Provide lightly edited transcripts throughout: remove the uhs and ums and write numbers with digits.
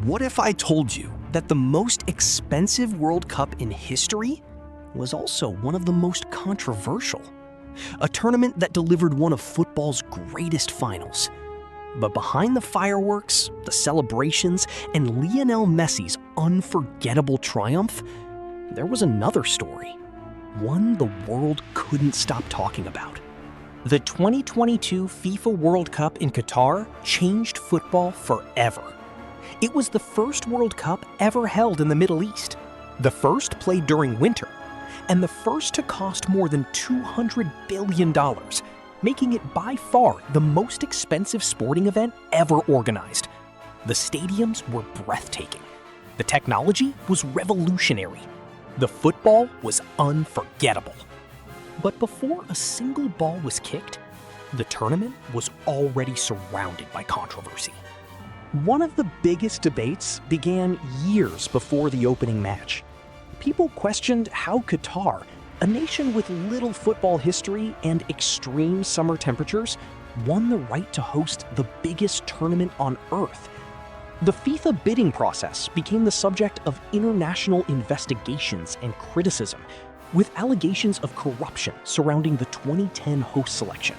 What if I told you that the most expensive World Cup in history was also one of the most controversial? A tournament that delivered one of football's greatest finals. But behind the fireworks, the celebrations, and Lionel Messi's unforgettable triumph, there was another story. One the world couldn't stop talking about. The 2022 FIFA World Cup in Qatar changed football forever. It was the first World Cup ever held in the Middle East, the first played during winter, and the first to cost more than $200 billion, making it by far the most expensive sporting event ever organized. The stadiums were breathtaking. The technology was revolutionary. The football was unforgettable. But before a single ball was kicked, the tournament was already surrounded by controversy. One of the biggest debates began years before the opening match. People questioned how Qatar, a nation with little football history and extreme summer temperatures, won the right to host the biggest tournament on Earth. The FIFA bidding process became the subject of international investigations and criticism, with allegations of corruption surrounding the 2010 host selection.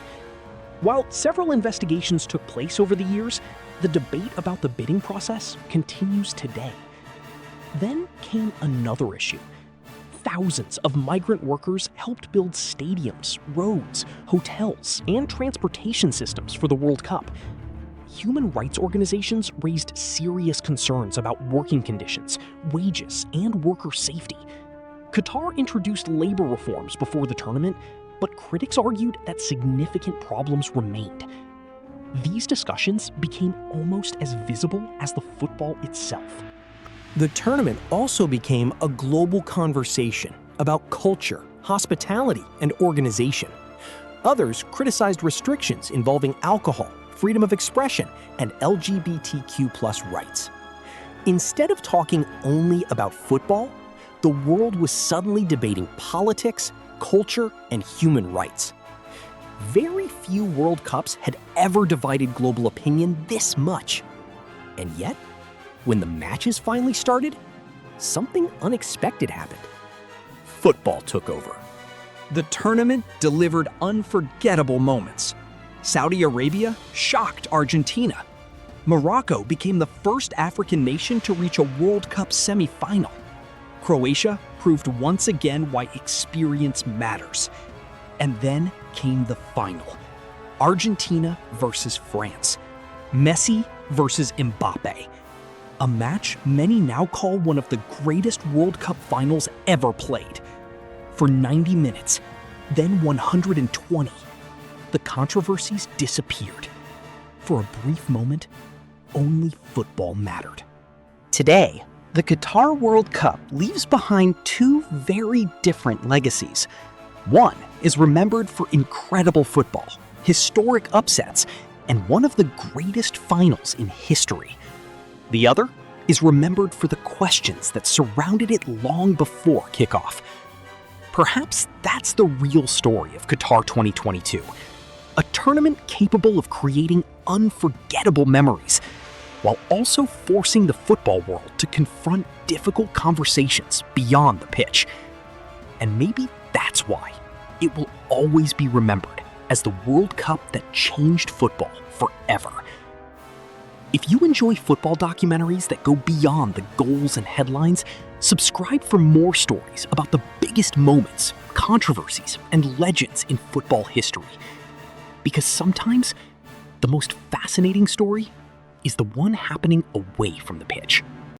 While several investigations took place over the years, the debate about the bidding process continues today. Then came another issue. Thousands of migrant workers helped build stadiums, roads, hotels, and transportation systems for the World Cup. Human rights organizations raised serious concerns about working conditions, wages, and worker safety. Qatar introduced labor reforms before the tournament, but critics argued that significant problems remained. These discussions became almost as visible as the football itself. The tournament also became a global conversation about culture, hospitality, and organization. Others criticized restrictions involving alcohol, freedom of expression, and LGBTQ+ rights. Instead of talking only about football, the world was suddenly debating politics, culture, and human rights. Very few World Cups had ever divided global opinion this much. And yet, when the matches finally started, something unexpected happened. Football took over. The tournament delivered unforgettable moments. Saudi Arabia shocked Argentina. Morocco became the first African nation to reach a World Cup semifinal. Croatia proved once again why experience matters. And then came the final. Argentina versus France. Messi versus Mbappe. A match many now call one of the greatest World Cup finals ever played. For 90 minutes, then 120, the controversies disappeared. For a brief moment, only football mattered. Today, the Qatar World Cup leaves behind two very different legacies. One is remembered for incredible football, historic upsets, and one of the greatest finals in history. The other is remembered for the questions that surrounded it long before kickoff. Perhaps that's the real story of Qatar 2022, a tournament capable of creating unforgettable memories, while also forcing the football world to confront difficult conversations beyond the pitch. And maybe that's why it will always be remembered as the World Cup that changed football forever. If you enjoy football documentaries that go beyond the goals and headlines, subscribe for more stories about the biggest moments, controversies, and legends in football history. Because sometimes the most fascinating story is the one happening away from the pitch.